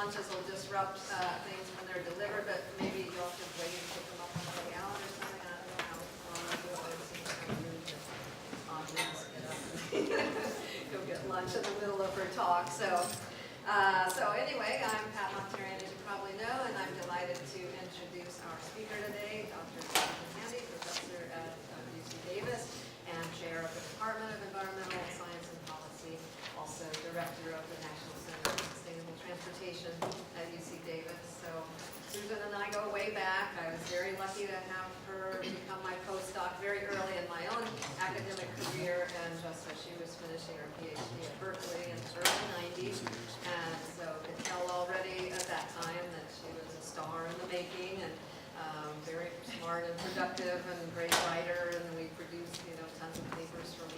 lunches will disrupt things when they're delivered, but maybe y'all can wait and pick them up on the way out or something. I don't know how long ago it seems so rude to get up and go get lunch in the middle of her talk. So anyway, I'm Pat Montarian, as you probably know, and I'm delighted to introduce our speaker today, Dr. Stephen Handy, professor at UC Davis and chair of the Department of Environmental Science and Policy, also director of the National Center for Sustainable Transportation at UC Davis. So Susan and I go way back. I was very lucky to have her become my postdoc very early in my own academic career, and just as she was finishing her PhD at Berkeley in the early 90s. And so could tell already at that time that she was a star in the making, and very smart and productive and great writer, and we produced, tons of papers from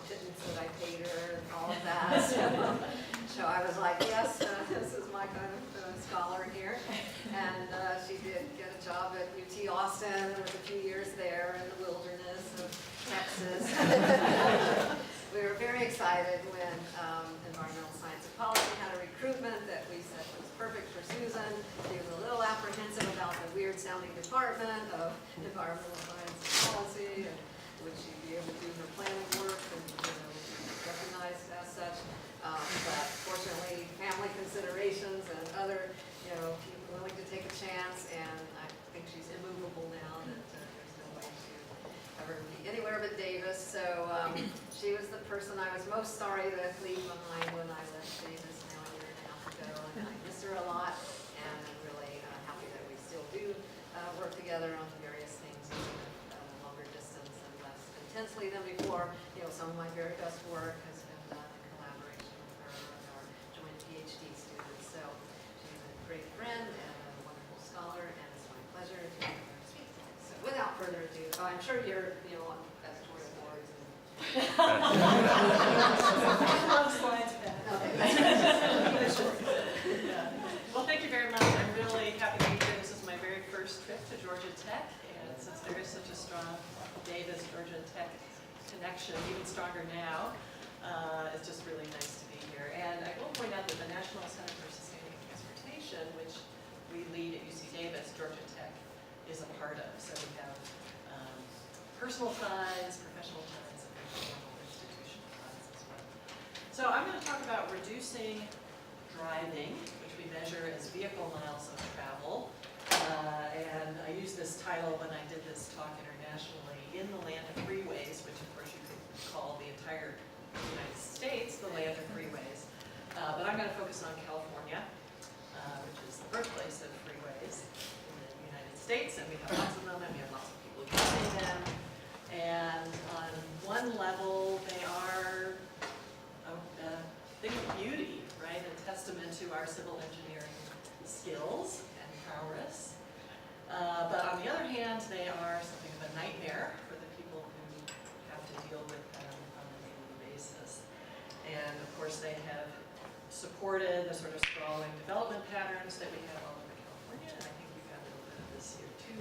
pittance that I paid her and all of that. So I was like, yes, this is my kind of scholar here. And she did get a job at UT Austin and was a few years there in the wilderness of Texas. We were very excited when Environmental Science and Policy had a recruitment that we said was perfect for Susan. She was a little apprehensive about the weird sounding department of Environmental Science and Policy, and would she be able to do her planning work and recognized as such. But fortunately, family considerations and other people willing to take a chance, and I think she's immovable now that there's no way to ever be anywhere but Davis. So she was the person I was most sorry to leave behind when I left Davis now a year and a half ago, and I miss her a lot, and I'm really happy that we still do work together on various things, longer distance and less intensely than before. Some of my very best work has been done in collaboration with her and our joint PhD students. So she's a great friend and a wonderful scholar, and it's my pleasure to be here to speak today. So without further ado, I'm sure you're on editorial boards and Well, thank you very much. I'm really happy to be here. This is my very first trip to Georgia Tech, and since there is such a strong Davis-Georgia Tech connection, even stronger now, it's just really nice to be here. And I will point out that the National Center for Sustainable Transportation, which we lead at UC Davis, Georgia Tech is a part of. So we have personal ties, professional ties, and formal institutional ties as well. So I'm going to talk about reducing driving, which we measure as vehicle miles of travel. And I used this title when I did this talk internationally, in the land of freeways, which of course you could call the entire United States the land of freeways. But I'm going to focus on California, which is the birthplace of freeways in the United States, and we have lots of them, and we have lots of people using them. And on one level, they are a thing of beauty, right? A testament to our civil engineering skills and prowess. But on the other hand, they are something of a nightmare for the people who have to deal with them on a daily basis. And of course, they have supported the sort of sprawling development patterns that we have all over California, and I think we've had a little bit of this here too.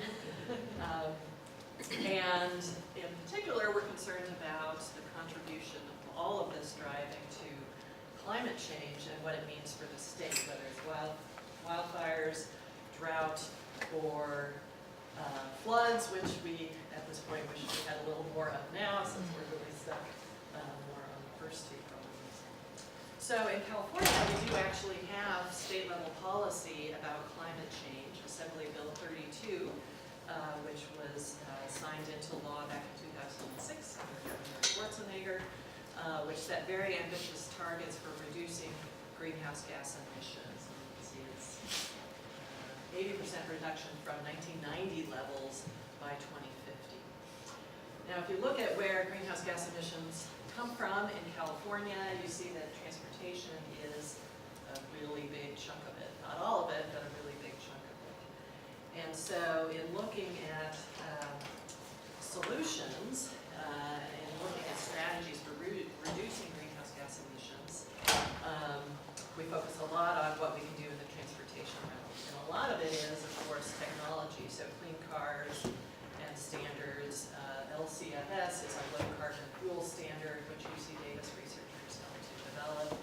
And in particular, we're concerned about the contribution of all of this driving to climate change and what it means for the state, whether it's wildfires, drought, or floods, which we, at this point, wish we had a little more of now, since we're really stuck more on the first two problems. So in California, we do actually have state-level policy about climate change, Assembly Bill 32, which was signed into law back in 2006 under Governor Schwarzenegger, which set very ambitious targets for reducing greenhouse gas emissions. And you can see it's 80% reduction from 1990 levels by 2050. Now, if you look at where greenhouse gas emissions come from in California, you see that transportation is a really big chunk of it. Not all of it, but a really big chunk of it. And so in looking at solutions and looking at strategies for reducing greenhouse gas emissions, we focus a lot on what we can do in the transportation realm. And a lot of it is, of course, technology, so clean cars and standards. LCFS is our low carbon fuel standard, which UC Davis researchers helped to develop.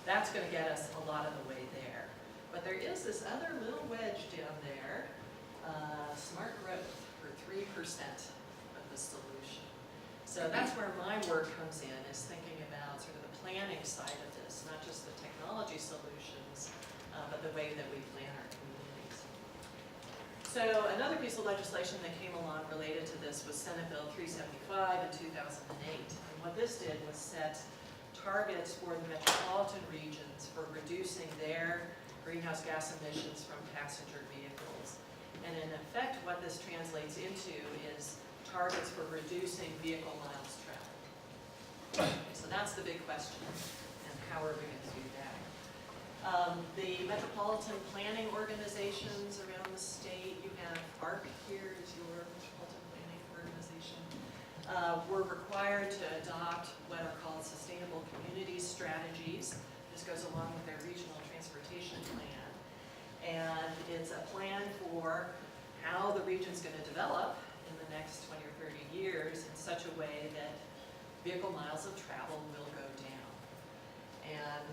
That's going to get us a lot of the way there. But there is this other little wedge down there, smart growth for 3% of the solution. So that's where my work comes in, is thinking about sort of the planning side of this, not just the technology solutions, but the way that we plan our communities. So another piece of legislation that came along related to this was Senate Bill 375 in 2008. And what this did was set targets for the metropolitan regions for reducing their greenhouse gas emissions from passenger vehicles. And in effect, what this translates into is targets for reducing vehicle miles traveled. So that's the big question, and how are we going to do that? The metropolitan planning organizations around the state, you have ARC here is your metropolitan planning organization, were required to adopt what are called sustainable communities strategies. This goes along with their regional transportation plan. And it's a plan for how the region's going to develop in the next 20 or 30 years in such a way that vehicle miles of travel will go down. And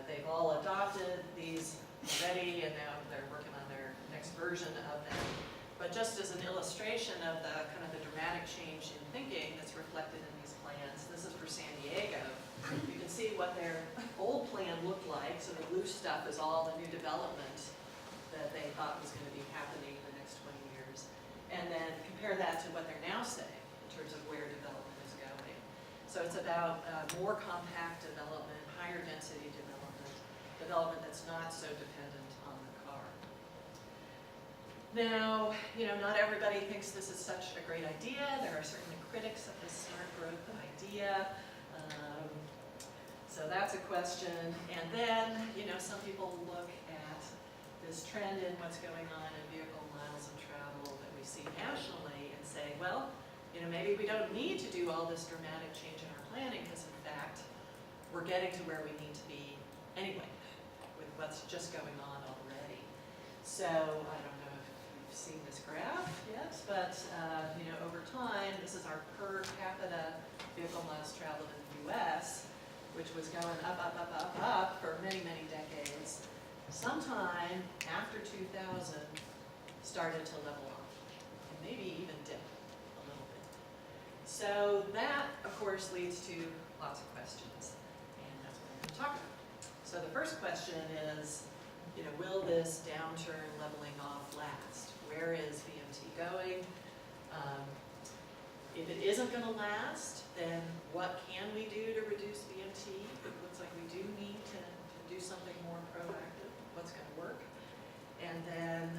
they've all adopted these already, and now they're working on their next version of them. But just as an illustration of the kind of the dramatic change in thinking that's reflected in these plans, this is for San Diego. You can see what their old plan looked like. So the blue stuff is all the new development that they thought was going to be happening in the next 20 years. And then compare that to what they're now saying in terms of where development is going. So it's about more compact development, higher density development that's not so dependent on the car. Now, not everybody thinks this is such a great idea. There are certainly critics of this smart growth idea. So that's a question. And then, some people look at this trend in what's going on in vehicle miles of travel that we see nationally and say, well, maybe we don't need to do all this dramatic change in our planning because, in fact, we're getting to where we need to be anyway with what's just going on already. So I don't know if you've seen this graph yet, but over time, this is our per capita vehicle miles traveled in the U.S., which was going up for many, many decades. Sometime after 2000, started to level off, and maybe even dip a little bit. So that, of course, leads to lots of questions, and that's what I'm going to talk about. So the first question is, will this downturn leveling off last? Where is VMT going? If it isn't going to last, then what can we do to reduce VMT? It looks like we do need to do something more proactive. What's going to work? And then,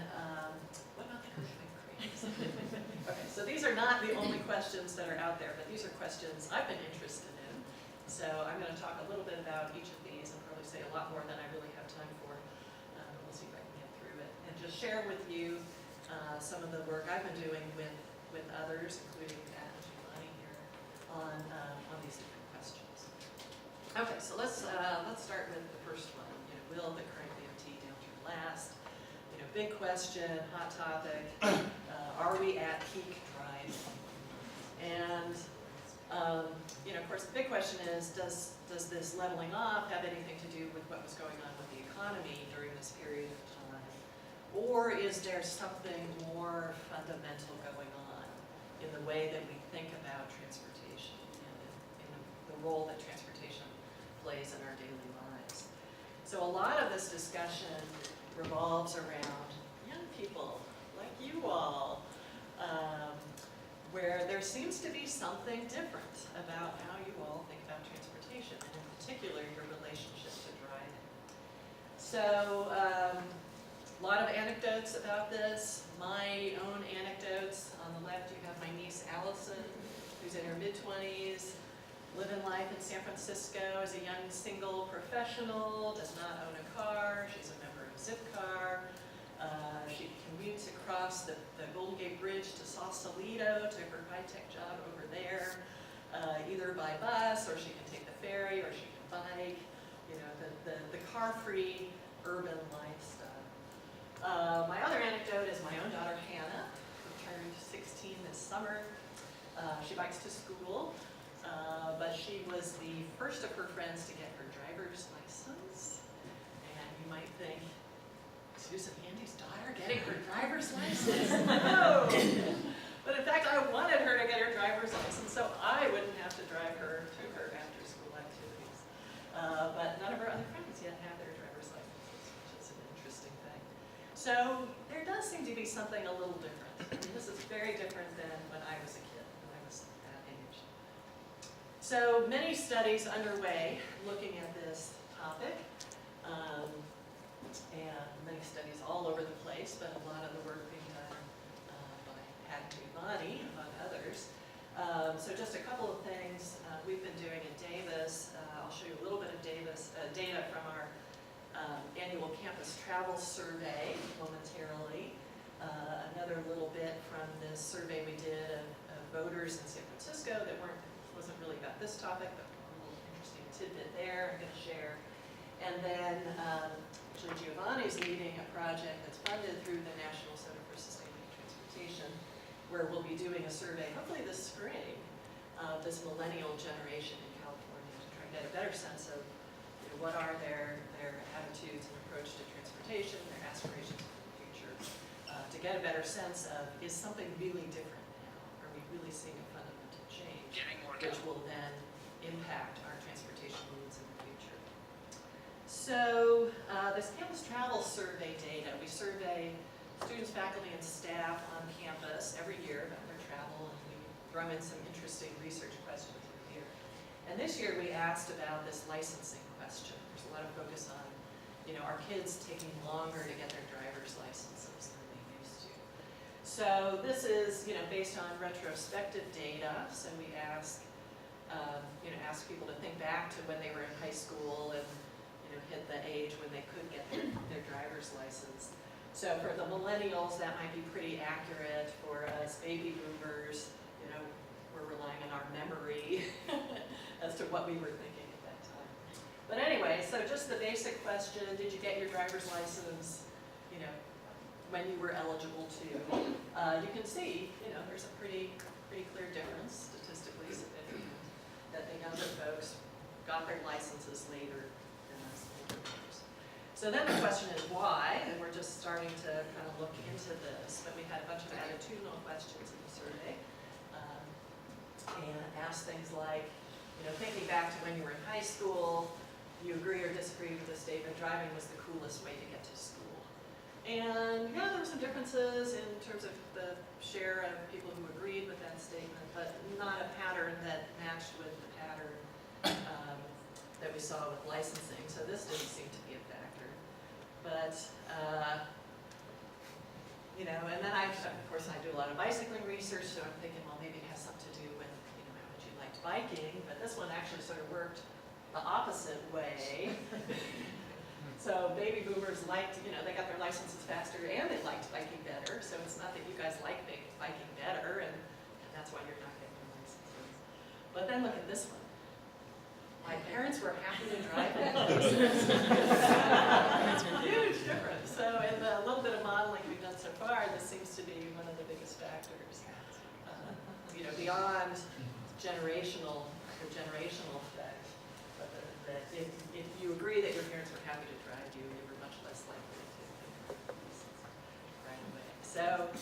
what about the urban craze? Okay, so these are not the only questions that are out there, but these are questions I've been interested in. So I'm going to talk a little bit about each of these and probably say a lot more than I really have time for. We'll see if I can get through it. And just share with you some of the work I've been doing with others, including Pat and Giovanni here, on these different questions. Okay, so let's start with the first one. Will the current VMT downturn last? Big question, hot topic. Are we at peak driving? And of course, the big question is, does this leveling off have anything to do with what was going on with the economy during this period of time? Or is there something more fundamental going on in the way that we think about transportation and in the role that transportation plays in our daily lives? So a lot of this discussion revolves around young people like you all, where there seems to be something different about how you all think about transportation, and in particular, your relationship to driving. So a lot of anecdotes about this. My own anecdotes. On the left, you have my niece Allison, who's in her mid-20s, living life in San Francisco as a young single professional, does not own a car. She's a member of Zipcar. She commutes across the Golden Gate Bridge to Sausalito to her high-tech job over there, either by bus, or she can take the ferry, or she can bike, the car-free urban lifestyle. My other anecdote is my own daughter Hannah, who turned 16 this summer. She bikes to school. but she was the first of her friends to get her driver's license. And you might think, Susan Handy's daughter getting her driver's license? No! But in fact, I wanted her to get her driver's license so I wouldn't have to drive her to her after-school activities. But none of her other friends yet have their driver's licenses, which is an interesting thing. So there does seem to be something a little different. I mean, this is very different than when I was a kid, when I was that age. So many studies underway looking at this topic. And many studies all over the place, but a lot of the work being done by Hattie Giovanni, among others. So just a couple of things we've been doing in Davis. I'll show you a little bit of Davis data from our annual campus travel survey momentarily. Another little bit from this survey we did of voters in San Francisco that wasn't really about this topic, but a little interesting tidbit there I'm going to share. And then Giovanni's leading a project that's funded through the National Center for Sustainable Transportation, where we'll be doing a survey, hopefully this spring, of this millennial generation in California to try to get a better sense of what are their attitudes and approach to transportation, their aspirations for the future, to get a better sense of, is something really different now? Are we really seeing a fundamental change, which will then impact our transportation needs in the future? So this campus travel survey data, we survey students, faculty, and staff on campus every year about their travel, and we throw in some interesting research questions every year. And this year we asked about this licensing question. There's a lot of focus on, are kids taking longer to get their driver's licenses than they used to? So this is, based on retrospective data. So we ask people to think back to when they were in high school and hit the age when they could get their driver's license. So for the millennials, that might be pretty accurate. For us baby boomers, we're relying on our memory as to what we were thinking at that time. But anyway, so just the basic question, did you get your driver's license, when you were eligible to? You can see, there's a pretty clear difference, statistically significant, that the younger folks got their licenses later. So then the question is why, and we're just starting to kind of look into this, but we had a bunch of attitudinal questions in the survey, and asked things like, thinking back to when you were in high school, do you agree or disagree with the statement, driving was the coolest way to get to school? And there were some differences in terms of the share of people who agreed with that statement, but not a pattern that matched with the pattern that we saw with licensing, so this didn't seem to be a factor. But, and then of course, I do a lot of bicycling research, so I'm thinking, well, maybe it has something to do with, how much you liked biking, but this one actually sort of worked the opposite way. So baby boomers liked, they got their licenses faster and they liked biking better, so it's not that you guys like biking better, and that's why you're not getting your licenses. But then look at this one. My parents were happy to drive me. Huge difference. So in the little bit of modeling we've done so far, this seems to be one of the biggest factors. Beyond the generational effect, but that if you agree that your parents were happy to drive you, you were much less likely to right away. So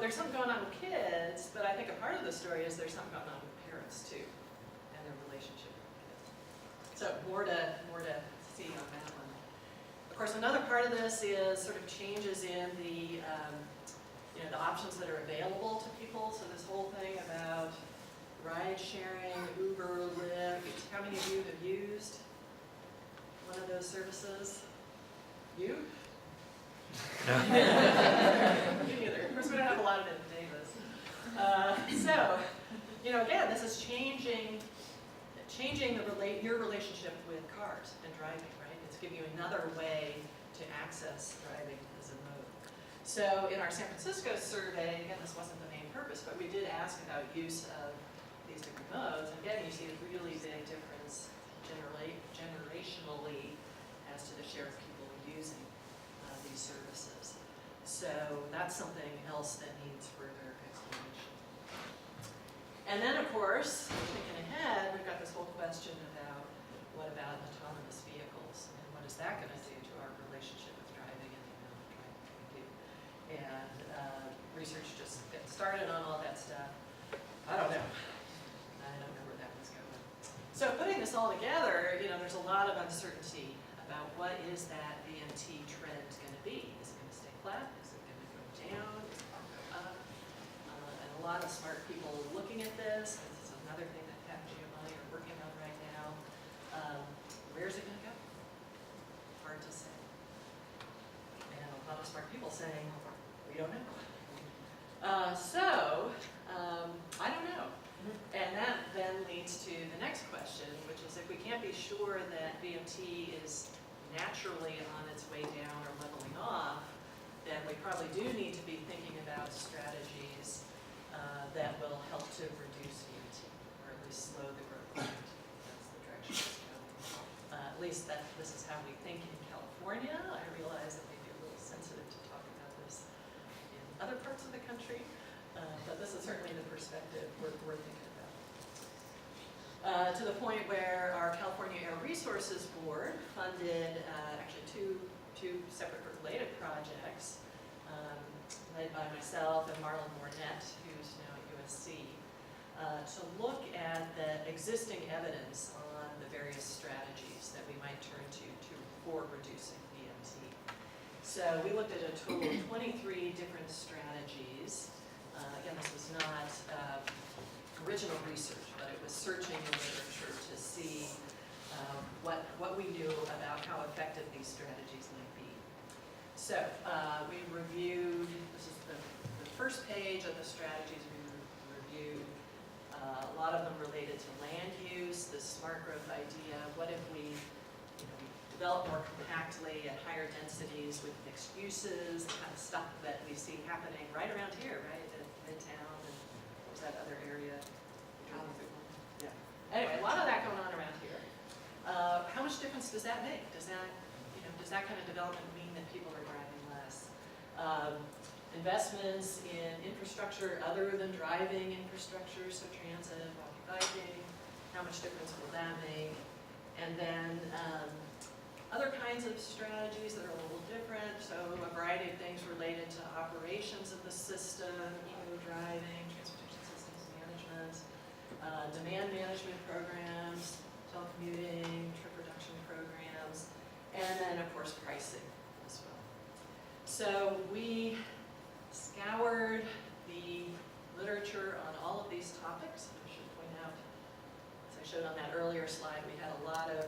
there's something going on with kids, but I think a part of the story is there's something going on with parents too, and their relationship. So more to see on that one. Of course, another part of this is sort of changes in the the options that are available to people. So this whole thing about ride sharing, Uber, Lyft. How many of you have used one of those services? You? Me neither. Of course, we don't have a lot of it in Davis. So, again, this is changing your relationship with cars and driving, right? It's giving you another way to access driving as a mode. So in our San Francisco survey, again, this wasn't the main purpose, but we did ask about use of these different modes. And again, you see a really big difference generationally as to the share of people using these services. So that's something else that needs further explanation. And then, of course, thinking ahead, we've got this whole question about what about autonomous vehicles, and what is that going to do to our relationship with driving and the amount of driving we do. And research just getting started on all that stuff. I don't know. I don't know where that one's going. So putting this all together, there's a lot of uncertainty about what is that VMT trend going to be. Is it going to stay flat? Is it going to go down? Is it going to go up? And a lot of smart people looking at this. This is another thing that Pat and Giovanni are working on right now. Where's it going to go? Hard to say. And a lot of smart people saying, we don't know. I don't know. And that then leads to the next question, which is if we can't be sure that VMT is naturally on its way down or leveling off, then we probably do need to be thinking about strategies that will help to reduce VMT, or at least slow the growth rate. That's the direction it's going. At least this is how we think in California. I realize that may be a little sensitive to talk about this in other parts of the country, but this is certainly the perspective we're thinking about. To the point where our California Air Resources Board funded actually two separate related projects, led by myself and Marlon Mornett, who's now at USC, to look at the existing evidence on the various strategies that we might turn for reducing VMT. So we looked at a total of 23 different strategies. Again, this was not original research, but it was searching in literature to see what we knew about how effective these strategies might be. So we reviewed, this is the first page of the strategies we reviewed. A lot of them related to land use, the smart growth idea. What if we develop more compactly at higher densities with mixed uses, the kind of stuff that we see happening right around here, right, at Midtown, and what was that other area? Yeah. Anyway, a lot of that going on around here. How much difference does that make? Does that kind of development mean that people are driving less? Investments in infrastructure other than driving infrastructure, so transit, walking, biking, how much difference will that make? And then other kinds of strategies that are a little different, so a variety of things related to operations of the system, eco-driving, transportation systems management, demand management programs, telecommuting, trip reduction programs, and then of course pricing as well. So we scoured the literature on all of these topics. I should point out, as I showed on that earlier slide, we had a lot of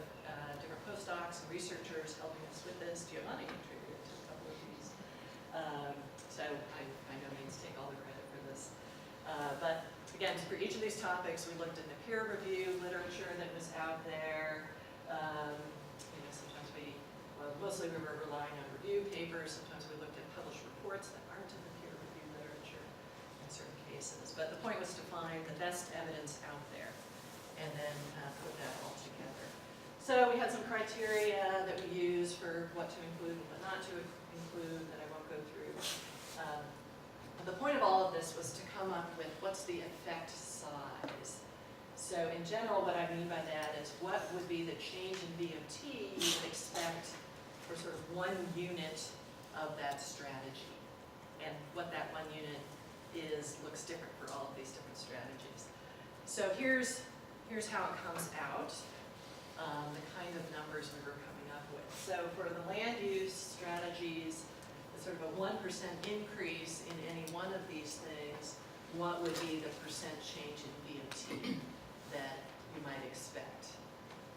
different postdocs and researchers helping us with this. Giovanni contributed to a couple of these. So I by no means take all the credit for this. But again, for each of these topics, we looked in the peer review literature that was out there. Sometimes mostly we were relying on review papers. Sometimes we looked at published reports that aren't in the peer review literature in certain cases. But the point was to find the best evidence out there and then put that all together. So we had some criteria that we use for what to include and what not to include that I won't go through. The point of all of this was to come up with what's the effect size. So in general, what I mean by that is what would be the change in VMT you would expect for sort of one unit of that strategy. And what that one unit looks different for all of these different strategies. So here's how it comes out, the kind of numbers we were coming up with. So for the land use strategies, sort of a 1% increase in any one of these things, what would be the percent change in VMT that you might expect?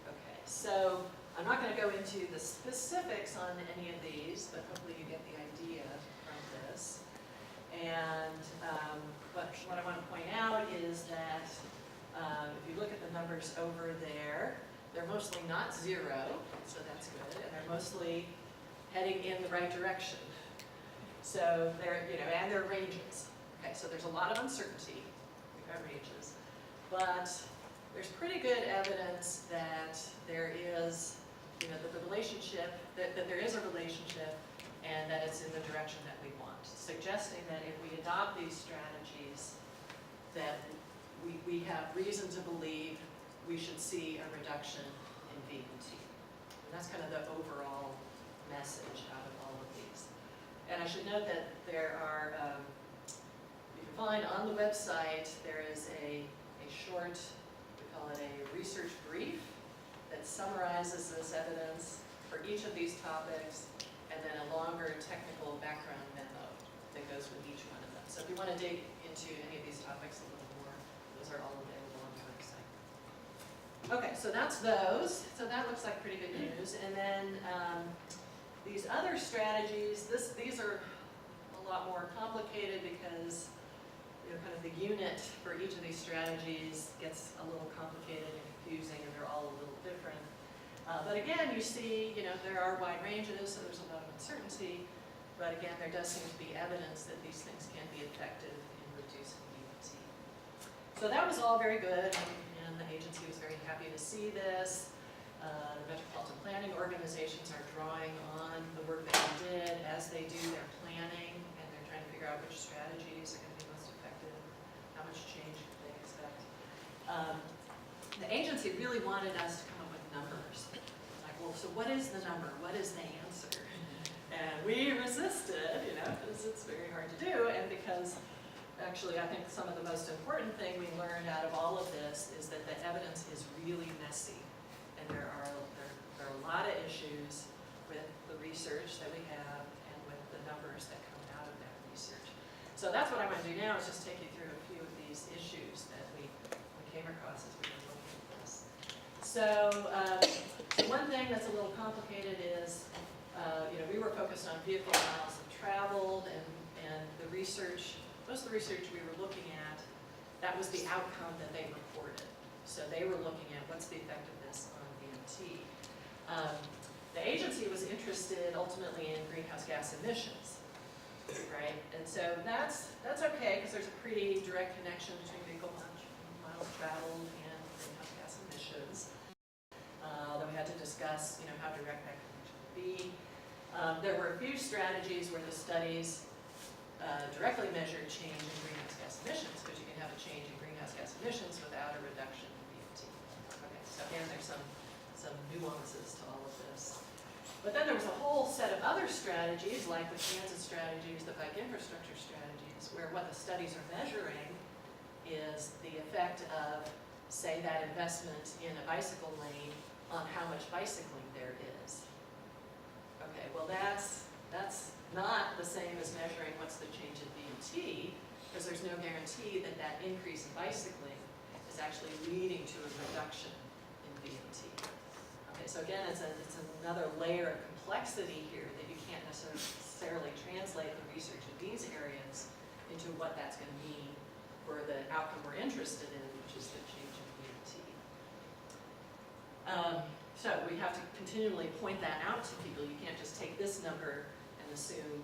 Okay, so I'm not going to go into the specifics on any of these, but hopefully you get the idea from this. And what I want to point out is that if you look at the numbers over there, they're mostly not zero, so that's good, and they're mostly heading in the right direction. So and they're ranges. Okay, so there's a lot of uncertainty. We've got ranges, but there's pretty good evidence that there is, that the relationship, that there is a relationship, and that it's in the direction that we want, suggesting that if we adopt these strategies, that we have reason to believe we should see a reduction in VMT. And that's kind of the overall message out of all of these. And I should note that there are, you can find on the website, there is a short, we call it a research brief, that summarizes this evidence for each of these topics, and then a longer technical background memo that goes with each one of them. So if you want to dig into any of these topics a little more, those are all available on the website. Okay, so that's those. So that looks like pretty good news. And then these other strategies, these are a lot more complicated because kind of the unit for each of these strategies gets a little complicated and confusing, and they're all a little different. But again, you see, there are wide ranges, so there's a lot of uncertainty. But again, there does seem to be evidence that these things can be effective in reducing VMT. So that was all very good, and the agency was very happy to see this. The metropolitan planning organizations are drawing on the work that we did as they do their planning, and they're trying to figure out which strategies are going to be most effective, how much change they expect. The agency really wanted us to come up with numbers. Like, well, so what is the number? What is the answer? And we resisted, because it's very hard to do, and because actually I think some of the most important thing we learned out of all of this is that the evidence is really messy. And there are a lot of issues with the research that we have and with the numbers that come out of that research. So that's what I want to do now, is just take you through a few of these issues that we came across as we were looking at this. So one thing that's a little complicated is, we were focused on vehicle miles traveled, and the research, most of the research we were looking at, that was the outcome that they reported. So they were looking at what's the effectiveness on VMT. The agency was interested ultimately in greenhouse gas emissions, right? And so that's okay, because there's a pretty direct connection between vehicle miles traveled and greenhouse gas emissions. Although we had to discuss, how direct that connection would be. There were a few strategies where the studies directly measured change in greenhouse gas emissions, because you can have a change in greenhouse gas emissions without a reduction in VMT. Okay, so again, there's some nuances to all of this. But then there was a whole set of other strategies, like the transit strategies, the bike infrastructure strategies, where what the studies are measuring is the effect of, say, that investment in a bicycle lane on how much bicycling there is. Okay, well that's not the same as measuring what's the change in VMT, because there's no guarantee that that increase in bicycling is actually leading to a reduction in VMT. Okay, so again, it's another layer of complexity here that you can't necessarily translate the research in these areas into what that's going to mean for the outcome we're interested in, which is the change in VMT. So we have to continually point that out to people. You can't just take this number and assume,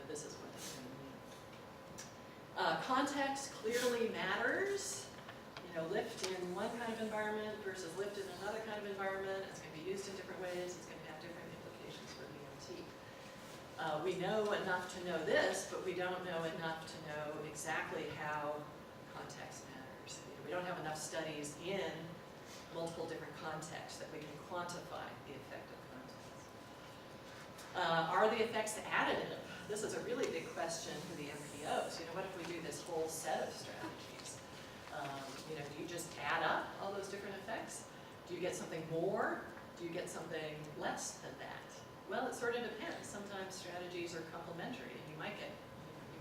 this is what it's going to mean. Context clearly matters. Lift in one kind of environment versus lift in another kind of environment. It's going to be used in different ways. It's going to have different implications for VMT. We know enough to know this, but we don't know enough to know exactly how context matters. We don't have enough studies in multiple different contexts that we can quantify the effect of context. Are the effects additive? This is a really big question for the MPOs. What if we do this whole set of strategies? Do you just add up all those different effects? Do you get something more? Do you get something less than that? Well, it sort of depends. Sometimes strategies are complementary, and you might get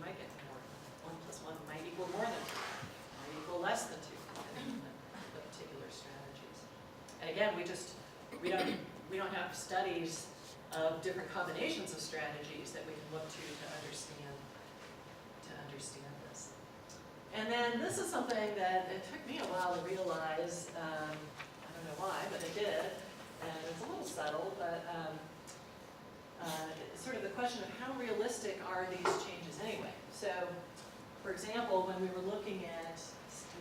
more. 1 + 1 might equal more than 2, might equal less than 2, depending on the particular strategies. And again, we don't have studies of different combinations of strategies that we can look to understand this. And then this is something that it took me a while to realize. I don't know why, but it did. And it's a little subtle, but it's sort of the question of how realistic are these changes anyway. So, for example, when we were looking at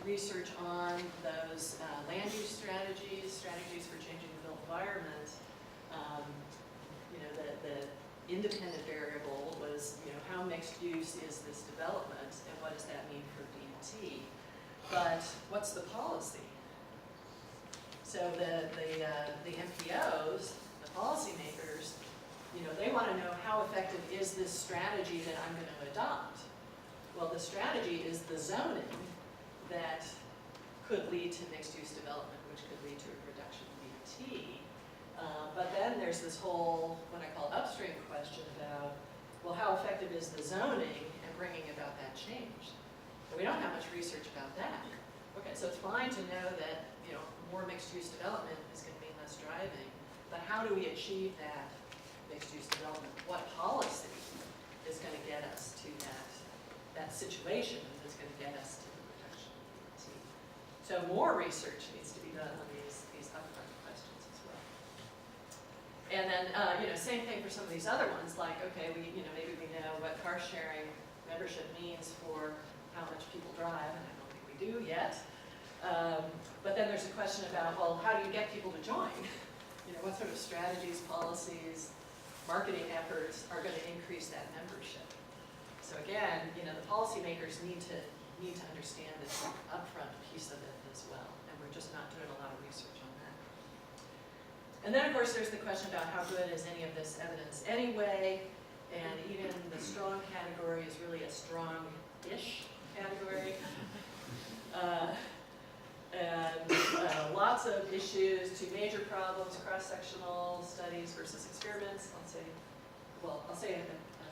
research on those land use strategies for changing the built environment, the independent variable was, how mixed use is this development, and what does that mean for VMT? but what's the policy? So the MPOs, the policymakers, they want to know how effective is this strategy that I'm going to adopt. Well, the strategy is the zoning that could lead to mixed-use development, which could lead to a reduction in BT. But then there's this whole, what I call upstream question about, well, how effective is the zoning and bringing about that change? And we don't have much research about that. Okay, so it's fine to know that, more mixed-use development is going to mean less driving, but how do we achieve that mixed-use development? What policy is going to get us to that situation that's going to get us to the reduction of BT? So more research needs to be done on these upfront questions as well. And then, same thing for some of these other ones, like, okay, maybe we know what car sharing membership means for how much people drive, and I don't think we do yet. But then there's a question about, well, how do you get people to join? What sort of strategies, policies, marketing efforts are going to increase that membership? So again, the policymakers need to understand this upfront piece of it as well, and we're just not doing a lot of research on that. And then, of course, there's the question about how good is any of this evidence anyway, and even the strong category is really a strong-ish category. And lots of issues, two major problems, cross-sectional studies versus experiments. I'll say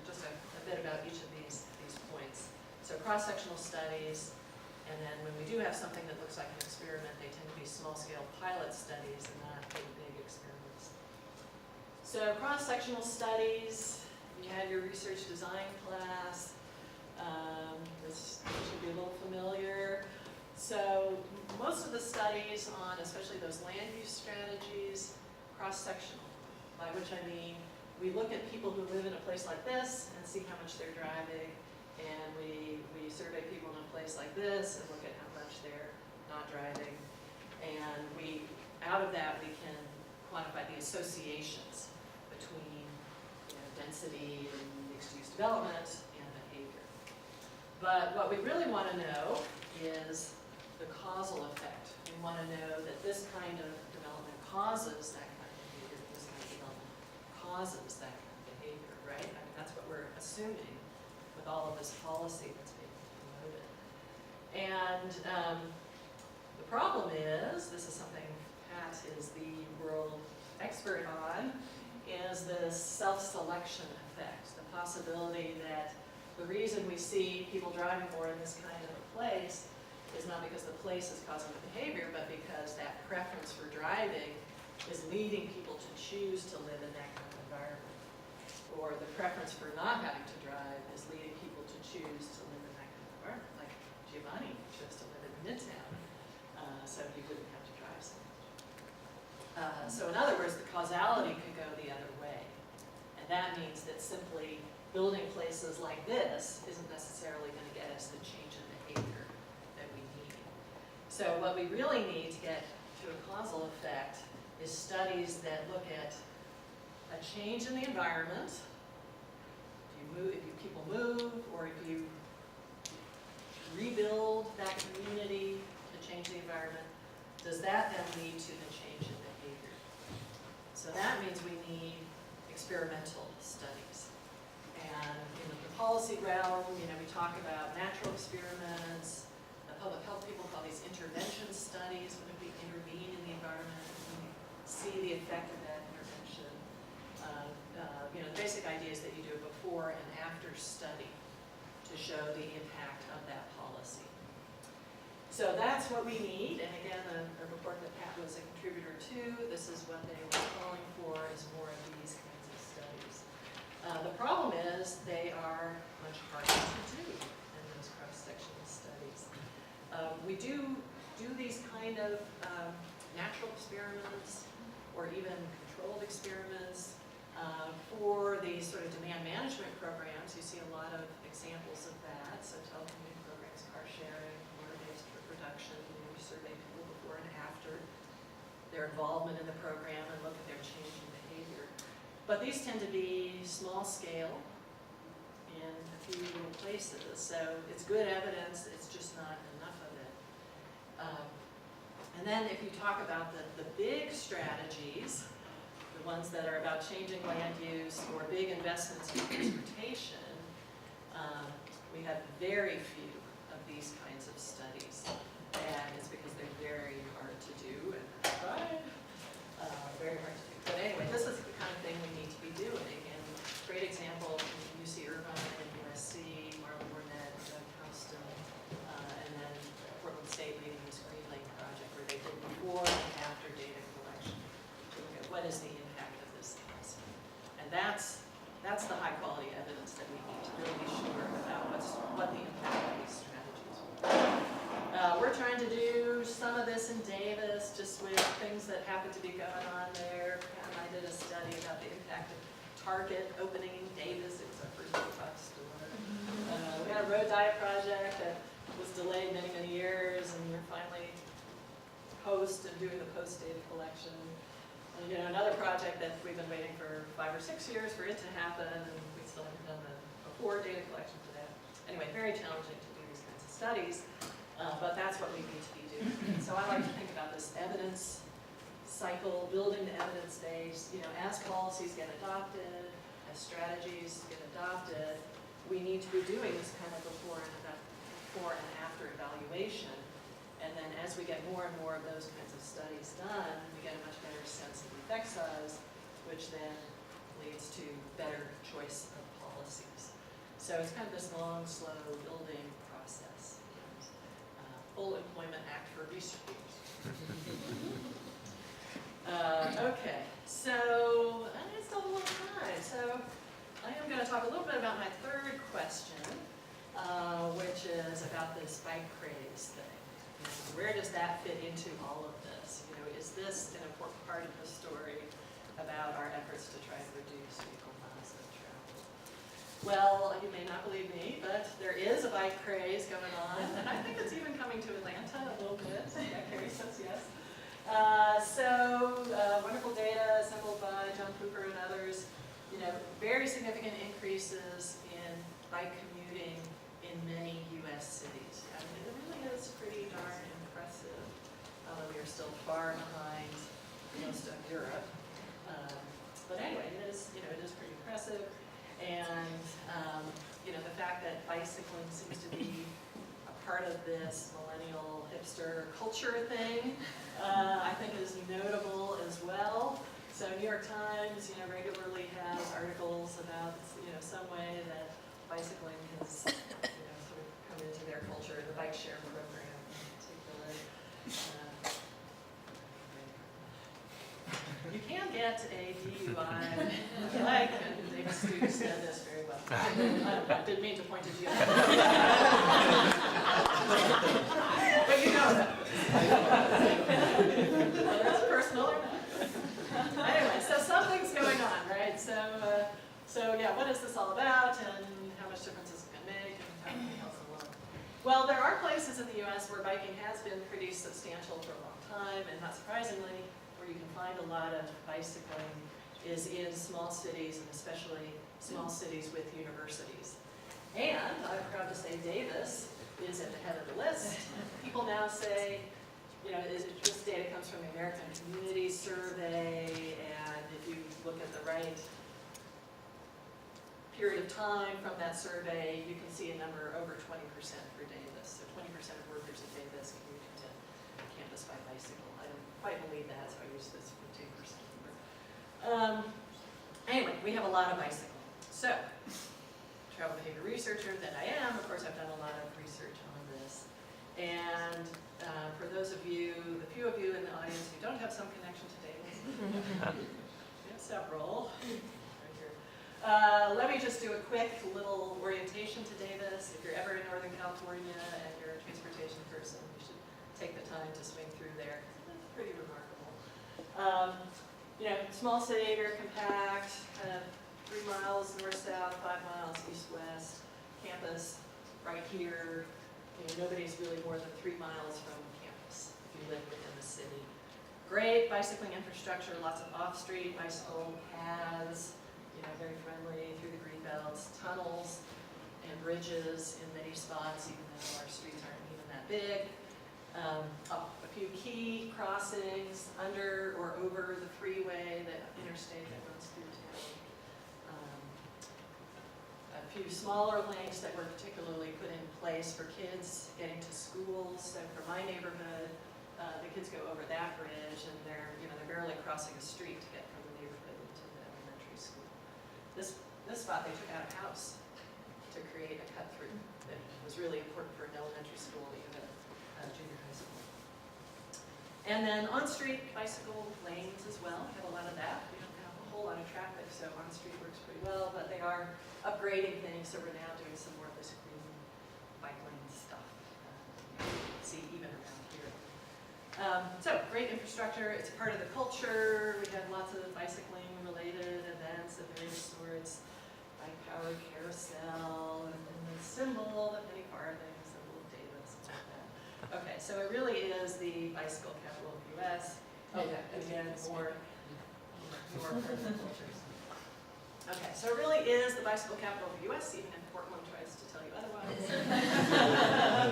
just a bit about each of these points. So cross-sectional studies, and then when we do have something that looks like an experiment, they tend to be small-scale pilot studies and not big experiments. So cross-sectional studies, you had your research design class. This should be a little familiar. So most of the studies on, especially those land use strategies, cross-sectional, by which I mean we look at people who live in a place like this and see how much they're driving, and we survey people in a place like this and look at how much they're not driving, and out of that we can quantify the associations between density and mixed-use development and behavior. But what we really want to know is the causal effect. We want to know that this kind of development causes that kind of behavior, this kind of development causes that kind of behavior, right? I mean, that's what we're assuming with all of this policy that's being promoted. And the problem is, this is something Pat is the world expert on, is this self-selection effect, the possibility that the reason we see people driving more in this kind of a place is not because the place is causing the behavior, but because that preference for driving is leading people to choose to live in that kind of environment. Or the preference for not having to drive is leading people to choose to live in that kind of environment. Like Giovanni chose to live in Midtown, so he wouldn't have to drive so much. So in other words, the causality could go the other way. And that means that simply building places like this isn't necessarily going to get us the change in behavior that we need. So what we really need to get to a causal effect is studies that look at a change in the environment. If people move, or if you rebuild that community to change the environment, does that then lead to the change in behavior? So that means we need experimental studies. And in the policy realm, we talk about natural experiments. The public health people call these intervention studies. What if we intervene in the environment and we see the effect of that intervention? The basic idea is that you do a before and after study to show the impact of that policy. So that's what we need. And again, a report that Pat was a contributor to, this is what they were calling for, is more of these kinds of studies. The problem is they are much harder to do in those cross-sectional studies. We do these kind of natural experiments or even controlled experiments for these sort of demand management programs. You see a lot of examples of that. So telecommuting programs, car sharing, water-based production. We survey people before and after their involvement in the program and look at their change in behavior. But these tend to be small scale in a few little places. So it's good evidence, it's just not enough of it. And then if you talk about the big strategies, the ones that are about changing land use or big investments in transportation, we have very few of these kinds of studies. And it's because they're very hard to do and very hard to do. But anyway, this is the kind of thing we need to be doing. And great example from UC Irvine and USC, Marlon Burnett, Doug Houston, and then Portland State leading this Green Lake project where they did before and after data collection to look at what is the impact of this investment. And that's the high quality evidence that we need to really be sure about what the impact of these strategies are. We're trying to do some of this in Davis, just with things that happen to be going on there. Pat and I did a study about the impact of Target opening in Davis, except for the box store. We had a road diet project that was delayed many, many years, and we're finally doing the post data collection. And, another project that we've been waiting for 5 or 6 years for it to happen, and we still haven't done the before data collection for that. Anyway, very challenging to do these kinds of studies, but that's what we need to be doing. So I like to think about this evidence cycle, building the evidence base. As policies get adopted, as strategies get adopted, we need to be doing this kind of before and after evaluation. And then as we get more and more of those kinds of studies done, we get a much better sense of the effect size, which then leads to better choice of policies. So it's kind of this long, slow building process. Full Employment Act for researchers. Okay, so I still have a little time. So I am going to talk a little bit about my third question, which is about this bike craze thing. Where does that fit into all of this? Is this an important part of the story about our efforts to try to reduce vehicle miles of travel? Well, you may not believe me, but there is a bike craze going on, and I think it's even coming to Atlanta a little bit. Yeah, Carrie says yes. Wonderful data assembled by John Cooper and others. Very significant increases in bike commuting in many U.S. cities. I mean, it really is pretty darn impressive. Although we are still far behind most of Europe. But anyway, it is pretty impressive. And the fact that bicycling seems to be a part of this millennial hipster culture thing, I think is notable as well. So New York Times, regularly has articles about, some way that bicycling has, sort of come into their culture, the bike share program in particular. You can get a DUI with a bike, and David Stoops did this very well. I didn't mean to point at you. But you know that. Whether it's personal or not. Anyway, so something's going on, right? So yeah, what is this all about, and how much difference is it going to make, and how can we help the world? Well, there are places in the U.S. where biking has been pretty substantial for a long time, and not surprisingly, where you can find a lot of bicycling is in small cities, and especially small cities with universities. And I'm proud to say Davis is at the head of the list. People now say, this data comes from the American Community Survey, and if you look at the right period of time from that survey, you can see a number over 20% for Davis. So 20% of workers at Davis commuting to campus by bicycle. I don't quite believe that, so I use this 15% number. Anyway, we have a lot of bicycling. So, travel behavior researcher that I am, of course I've done a lot of research on this. And for those of you, the few of you in the audience who don't have some connection to Davis, we have several. Let me just do a quick little orientation to Davis. If you're ever in Northern California and you're a transportation person, you should take the time to swing through there. It's pretty remarkable. Small city, very compact, 3 miles north-south, 5 miles east-west, campus right here. Nobody's really more than 3 miles from campus if you live within the city. Great bicycling infrastructure, lots of off-street bicycle paths, very friendly through the green belts, tunnels and bridges in many spots, even though our streets aren't even that big. A few key crossings under or over the freeway, the interstate that runs through town. A few smaller lanes that were particularly put in place for kids getting to schools. So for my neighborhood, the kids go over that bridge and they're barely crossing a street to get from the neighborhood into the elementary school. This spot, they took out a house to create a cut through that was really important for an elementary school, even a junior high school. And then on-street bicycle lanes as well. We have a lot of that. We don't have a whole lot of traffic, so on-street works pretty well, but they are upgrading things, so we're now doing some more of this green bike lane stuff. See even around here. So great infrastructure. It's part of the culture. We had lots of bicycling related events of various sorts. Bike-powered carousel, and the symbol, the penny farthings, the little Davis, and all that. Okay, so it really is the bicycle capital of the U.S. Oh, yeah, again, more permanent cultures. Okay, so it really is the bicycle capital of the U.S., even if Portland tries to tell you otherwise.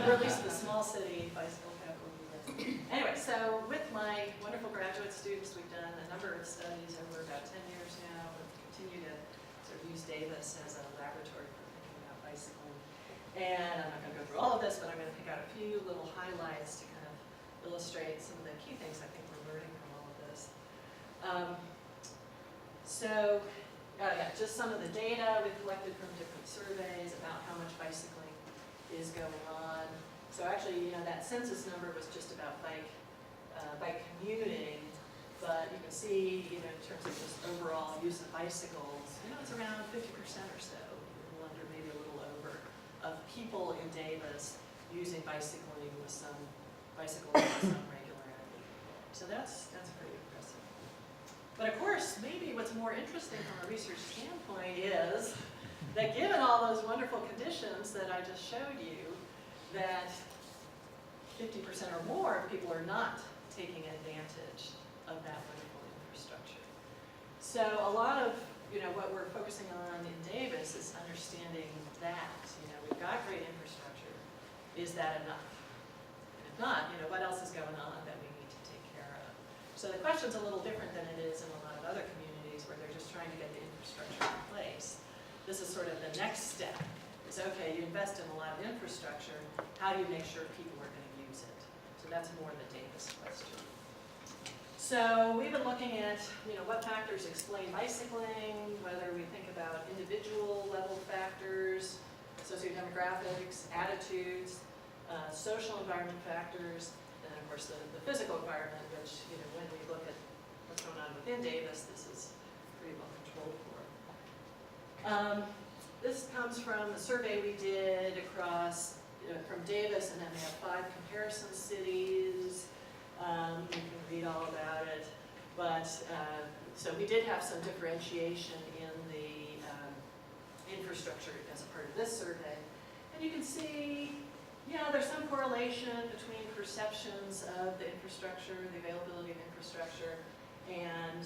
Or at least the small city bicycle capital of the U.S. Anyway, so with my wonderful graduate students, we've done a number of studies over about 10 years now. We continue to sort of use Davis as a laboratory for thinking about bicycling. And I'm not going to go through all of this, but I'm going to pick out a few little highlights to kind of illustrate some of the key things I think we're learning from all of this. Just some of the data we've collected from different surveys about how much bicycling is going on. So actually, that census number was just about bike commuting, but you can see, in terms of just overall use of bicycles, it's around 50% or so, a little under, maybe a little over, of people in Davis using bicycling with some regularity. So that's pretty impressive. But of course, maybe what's more interesting from a research standpoint is that given all those wonderful conditions that I just showed you, that 50% or more of people are not taking advantage of that wonderful infrastructure. So a lot of what we're focusing on in Davis is understanding that. We've got great infrastructure. Is that enough? And if not, what else is going on that we need to take care of? So the question's a little different than it is in a lot of other communities where they're just trying to get the infrastructure in place. This is sort of the next step. It's okay, you invest in a lot of infrastructure. How do you make sure people are going to use it? So that's more the Davis question. So we've been looking at, what factors explain bicycling, whether we think about individual level factors, sociodemographics, attitudes, social environment factors, and of course the physical environment, which, when we look at what's going on within Davis, this is pretty well controlled for. This comes from a survey we did across, from Davis, and then we have 5 comparison cities. You can read all about it, but so we did have some differentiation in the infrastructure as a part of this survey. And you can see, there's some correlation between perceptions of the infrastructure, the availability of infrastructure, and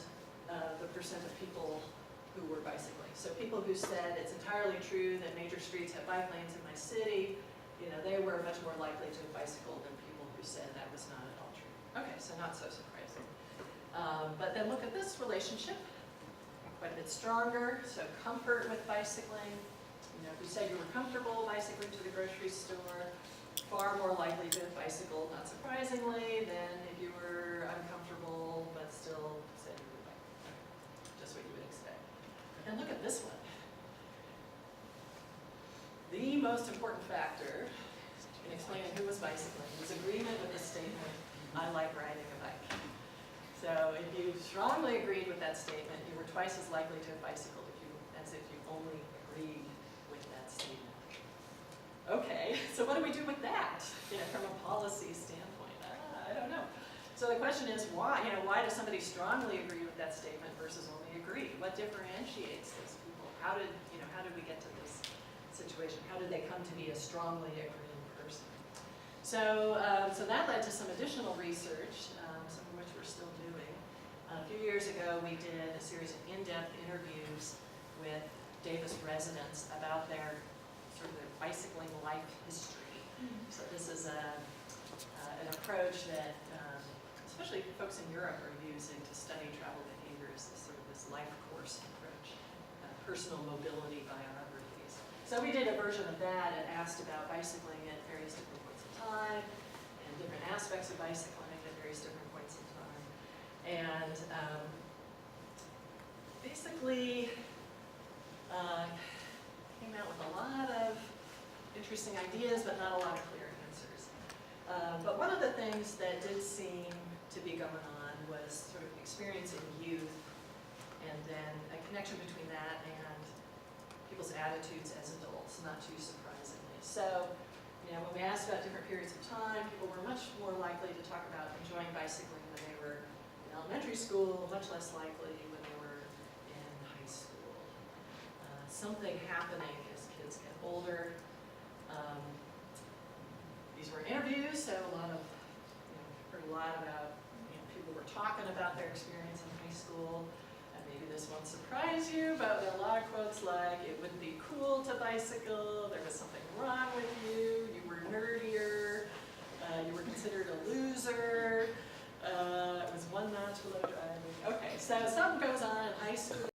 the percent of people who were bicycling. So people who said it's entirely true that major streets have bike lanes in my city, they were much more likely to have bicycled than people who said that was not at all true. Okay, so not so surprising. But then look at this relationship, quite a bit stronger. So comfort with bicycling. If you said you were comfortable bicycling to the grocery store, far more likely to have bicycled, not surprisingly, than if you were uncomfortable but still said you would bike. Just what you would expect. And look at this one. The most important factor in explaining who was bicycling was agreement with the statement, I like riding a bike. So if you strongly agreed with that statement, you were twice as likely to have bicycled as if you only agreed with that statement. Okay, so what do we do with that, from a policy standpoint? I don't know. So the question is why? Why does somebody strongly agree with that statement versus only agree? What differentiates those people? How did we get to this situation? How did they come to be a strongly agreeing person? So that led to some additional research, some of which we're still doing. A few years ago, we did a series of in-depth interviews with Davis residents about their bicycling life history. So this is a an approach that especially folks in Europe are using to study travel behaviors, this life course approach, personal mobility biographies. So we did a version of that and asked about bicycling at various different points in time and different aspects of bicycling at various different points in time. And basically came out with a lot of interesting ideas, but not a lot of clear answers. But one of the things that did seem to be going on was sort of experiencing youth, and then a connection between that and people's attitudes as adults, not too surprisingly. So, when we asked about different periods of time, people were much more likely to talk about enjoying bicycling when they were in elementary school, much less likely when they were in high school. Something happening as kids get older. These were interviews, so a lot of, heard a lot about, people were talking about their experience in high school. And maybe this won't surprise you, but there are a lot of quotes like, it wouldn't be cool to bicycle, there was something wrong with you, you were nerdier, you were considered a loser, it was one notch below driving. Okay, so something goes on in high school.